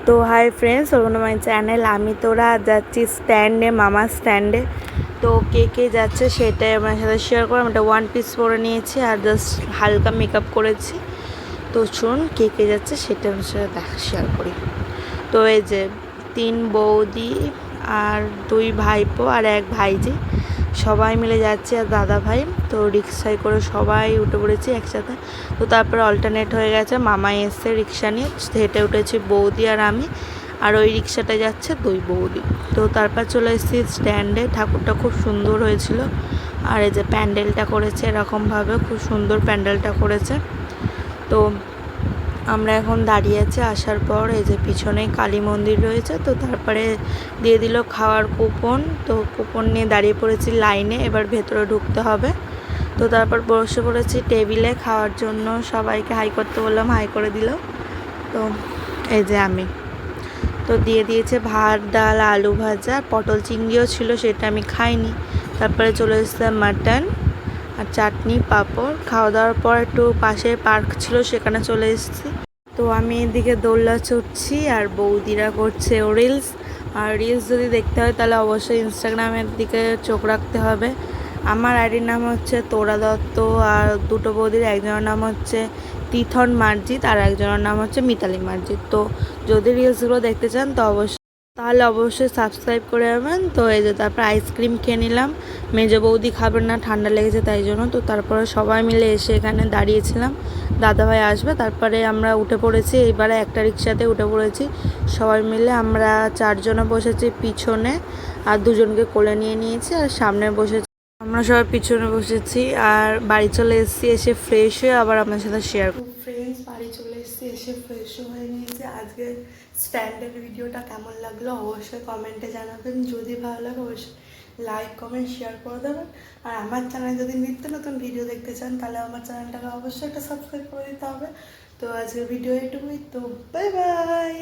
তো hi friends, welcome to my channel. আমি তোরা যাচ্ছি স্ট্যান্ডে, মামা স্ট্যান্ডে। তো কে কে যাচ্ছে সেটাই আমার সাথে শেয়ার করো। আমি একটা ওয়ান পিস পরে নিয়েছি আর জাস্ট হালকা মেকআপ করেছি। তো শুন কে কে যাচ্ছে সেটা আমার সাথে শেয়ার করি। তো এই যে 3 বৌদি আর 2 ভাইপো আর 1 ভাইজি, সবাই মিলে যাচ্ছে। আর দাদা ভাই তো রিক্সায় করে সবাই উঠে পড়েছি একসাথে। তো তারপরে অল্টারনেট হয়ে গেছে, মামাই এসছে রিক্সা নিয়ে, হেঁটে উঠেছি বৌদি আর আমি, আর ওই রিক্সাটা যাচ্ছে 2 বৌদি। তো তারপর চলে এসেছি স্ট্যান্ডে। ঠাকুরটা খুব সুন্দর হয়েছিল। আর এই যে প্যান্ডেলটা করেছে এরকমভাবে, খুব সুন্দর প্যান্ডেলটা করেছে। তো আমরা এখন দাঁড়িয়ে আছি আসার পর। এই যে পিছনে কালী মন্দির রয়েছে। তো তারপরে দিয়ে দিল খাওয়ার কুপন। তো কুপন নিয়ে দাঁড়িয়ে পড়েছি লাইনে, এবার ভেতরে ঢুকতে হবে। তো তারপর বসে পড়েছি টেবিলে খাওয়ার জন্য। সবাইকে হাই করতে বললাম, হাই করে দিল। তো এই যে আমি, তো দিয়ে দিয়েছে ভাত, ডাল, আলু ভাজা, পটল চিংড়িও ছিল, সেটা আমি খাইনি। তারপরে চলে এসেছে মাটন আর চাটনি, পাঁপড়। খাওয়া দাওয়ার পর একটু পাশে পার্ক ছিল, সেখানে চলে এসেছি। তো আমি এদিকে দোলনা চড়ছি আর বৌদিরা করছে রিলস। আর রিলস যদি দেখতে হয় তাহলে অবশ্যই ইনস্টাগ্রামের দিকে চোখ রাখতে হবে। আমার আইডির নাম হচ্ছে তোরা দত্ত, আর দুটো বৌদির, একজনের নাম হচ্ছে তিথন মার্জিত আর একজনের নাম হচ্ছে মিতালি মার্জিত। তো যদি রিলসগুলো দেখতে চান তো অবশ্যই সাবস্ক্রাইব করে যাবেন। তো এই যে তারপর আইসক্রিম খেয়ে নিলাম। মেজো বৌদি খাবেন না, ঠান্ডা লেগেছে তাই জন্য। তো তারপরে সবাই মিলে এসে এখানে দাঁড়িয়েছিলাম, দাদাভাই আসবে। তারপরে আমরা উঠে পড়েছি, এইবারে একটা রিক্সাতে উঠে পড়েছি সবাই মিলে। আমরা 4 জনে বসেছি পিছনে, আর 2 জনকে কোলে নিয়ে নিয়েছি, আর সামনে বসেছি। আমরা সবাই পিছনে বসেছি আর বাড়ি চলে এসেছি। এসে ফ্রেশ হয়ে আবার আপনার সাথে শেয়ার করব। ফ্রেন্ডস, বাড়ি চলে এসেছি, এসে ফ্রেশ হয়ে নিয়েছি। আজকে স্ট্যান্ডের ভিডিওটা কেমন লাগলো অবশ্যই কমেন্টে জানাবেন। যদি ভালো লাগে অবশ্যই লাইক, কমেন্ট, শেয়ার করে দেবেন। আর আমার চ্যানেলে যদি নিত্য নতুন ভিডিও দেখতে চান তাহলে আমার চ্যানেলটাকে অবশ্যই একটা সাবস্ক্রাইব করে দিতে হবে। তো আজকের ভিডিও এটুকুই। তো বাই বাই।